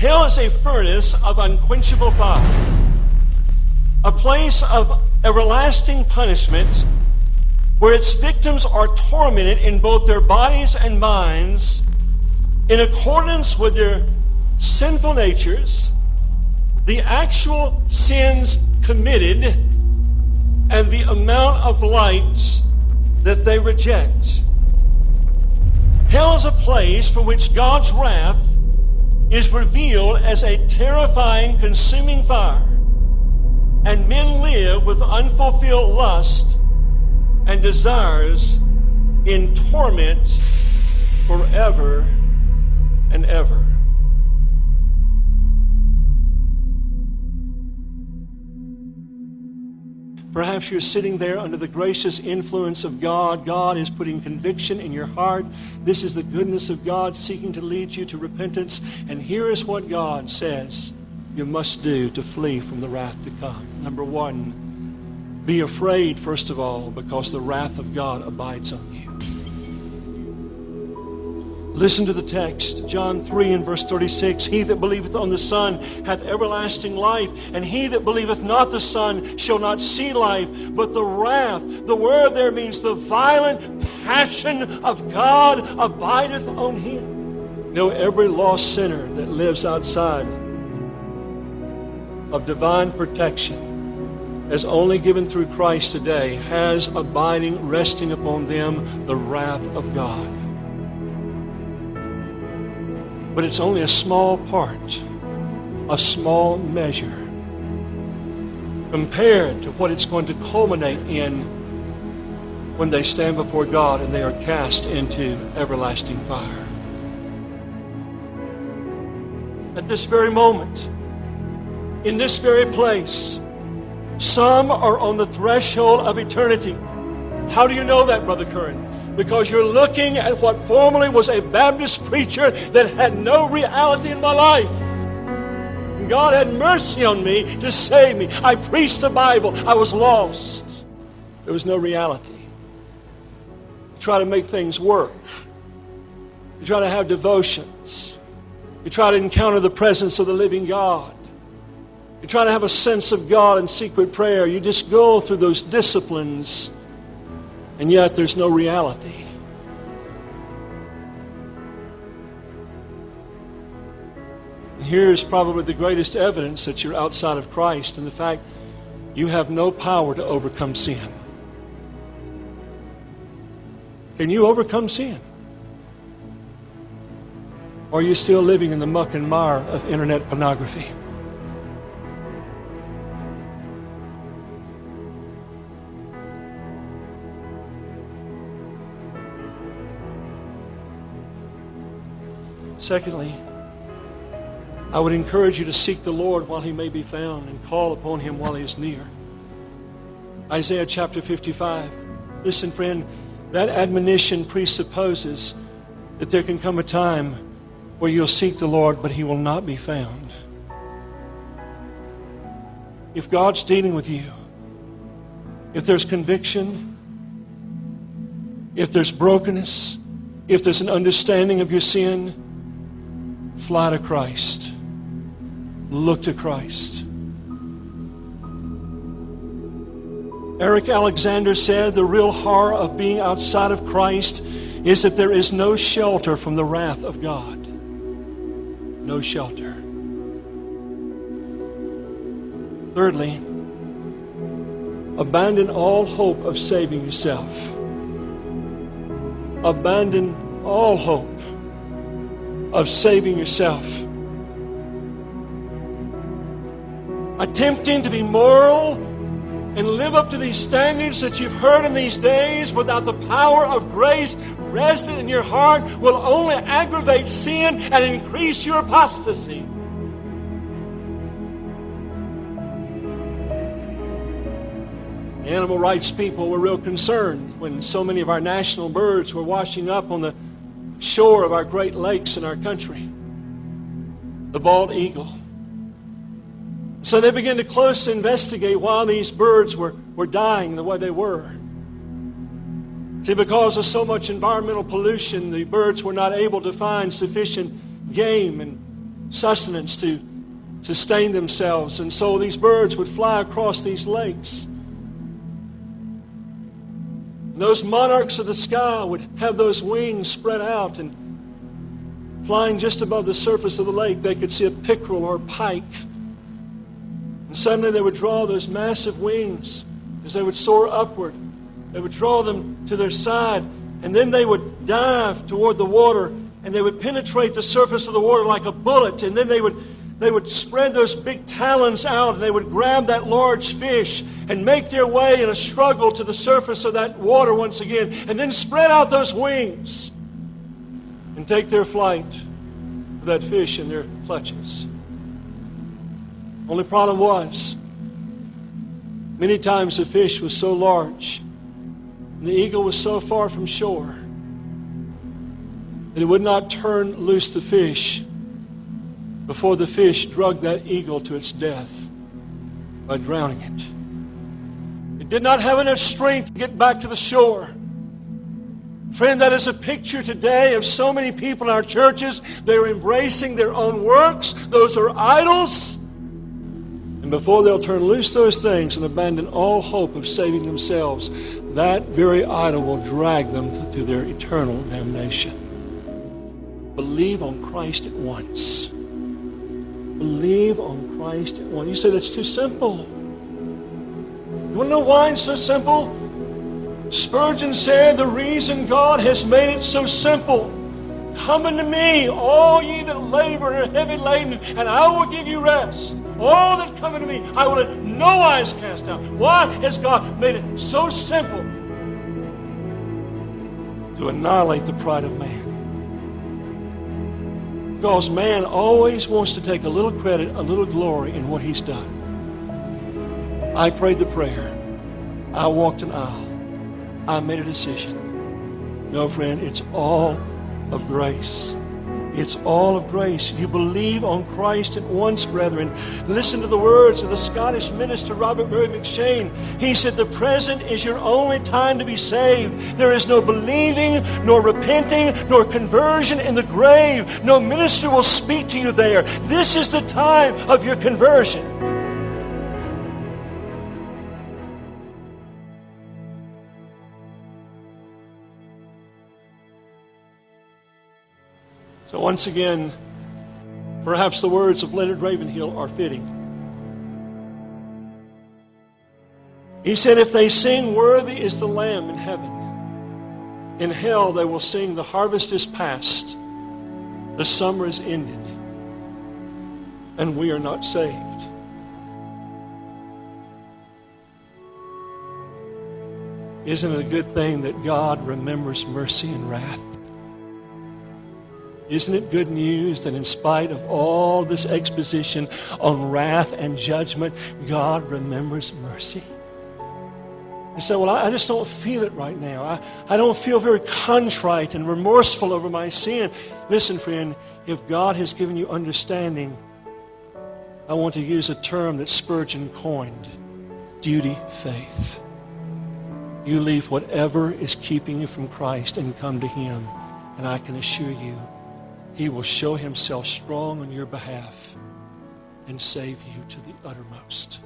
Hell is a furnace of unquenchable fire, a place of everlasting punishment where its victims are tormented in both their bodies and minds in accordance with their sinful natures, the actual sins committed, and the amount of light that they reject. Hell is a place for which God's wrath is revealed as a terrifying, consuming fire, and men live with unfulfilled lust and desires in torment forever and ever. Perhaps you're sitting there under the gracious influence of God. God is putting conviction in your heart. This is the goodness of God seeking to lead you to repentance. And here is what God says you must do to flee from the wrath to come. Number one, be afraid, first of all, because the wrath of God abides on you. Listen to the text, John 3 and verse 36. He that believeth on the Son hath everlasting life, and he that believeth not the Son shall not see life, but the wrath. The word there means the violent passion of God abideth on him. You know, every lost sinner that lives outside of divine protection, as only given through Christ today, has abiding, resting upon them, the wrath of God. But it's only a small part, a small measure, compared to what it's going to culminate in when they stand before God and they are cast into everlasting fire. At this very moment, in this very place, some are on the threshold of eternity. How do you know that, Brother Curran? Because you're looking at what formerly was a Baptist preacher that had no reality in my life. And God had mercy on me to save me. I preached the Bible. I was lost. There was no reality. You try to make things work. You try to have devotions. You try to encounter the presence of the living God. You try to have a sense of God in secret prayer. You just go through those disciplines, and yet there's no reality. And here's probably the greatest evidence that you're outside of Christ, and the fact you have no power to overcome sin. Can you overcome sin? Or are you still living in the muck and mire of internet pornography? Secondly, I would encourage you to seek the Lord while He may be found and call upon Him while He is near. Isaiah chapter 55. Listen, friend, that admonition presupposes that there can come a time where you'll seek the Lord, but He will not be found. If God's dealing with you, if there's conviction, if there's brokenness, if there's an understanding of your sin, fly to Christ. Look to Christ. Eric Alexander said the real horror of being outside of Christ is that there is no shelter from the wrath of God. No shelter. Thirdly, abandon all hope of saving yourself. Abandon all hope of saving yourself. Attempting to be moral and live up to these standards that you've heard in these days without the power of grace resident in your heart will only aggravate sin and increase your apostasy. The animal rights people were real concerned when so many of our national birds were washing up on the shore of our great lakes in our country. The bald eagle. So they began to closely investigate why these birds were dying the way they were. See, because of so much environmental pollution, the birds were not able to find sufficient game and sustenance to sustain themselves. And so these birds would fly across these lakes. And those monarchs of the sky would have those wings spread out, and flying just above the surface of the lake, they could see a pickerel or a pike. And suddenly they would draw those massive wings as they would soar upward. They would draw them to their side, and then they would dive toward the water, and they would penetrate the surface of the water like a bullet, and then they would spread those big talons out, and they would grab that large fish and make their way in a struggle to the surface of that water once again, and then spread out those wings and take their flight with that fish in their clutches. Only problem was, many times the fish was so large and the eagle was so far from shore that it would not turn loose the fish before the fish drugged that eagle to its death by drowning it. It did not have enough strength to get back to the shore. Friend, that is a picture today of so many people in our churches. They're embracing their own works. Those are idols. And before they'll turn loose those things and abandon all hope of saving themselves, that very idol will drag them to their eternal damnation. Believe on Christ at once. Believe on Christ at once. You say that's too simple. You want to know why it's so simple? Spurgeon said the reason God has made it so simple. Come unto me, all ye that labor and are heavy laden, and I will give you rest. All that come unto me, I will in no wise cast out. Why has God made it so simple? To annihilate the pride of man. Because man always wants to take a little credit, a little glory in what he's done. I prayed the prayer. I walked an aisle. I made a decision. No, friend, it's all of grace. It's all of grace. You believe on Christ at once, brethren. Listen to the words of the Scottish minister Robert Murray McShane. He said, the present is your only time to be saved. There is no believing, nor repenting, nor conversion in the grave. No minister will speak to you there. This is the time of your conversion. So once again, perhaps the words of Leonard Ravenhill are fitting. He said, if they sing, worthy is the Lamb in heaven, in hell they will sing, the harvest is past, the summer is ended, and we are not saved. Isn't it a good thing that God remembers mercy and wrath? Isn't it good news that in spite of all this exposition on wrath and judgment, God remembers mercy? You say, well, I just don't feel it right now. I don't feel very contrite and remorseful over my sin. Listen, friend, if God has given you understanding, I want to use a term that Spurgeon coined, duty faith. You leave whatever is keeping you from Christ and come to Him. And I can assure you, He will show Himself strong on your behalf and save you to the uttermost.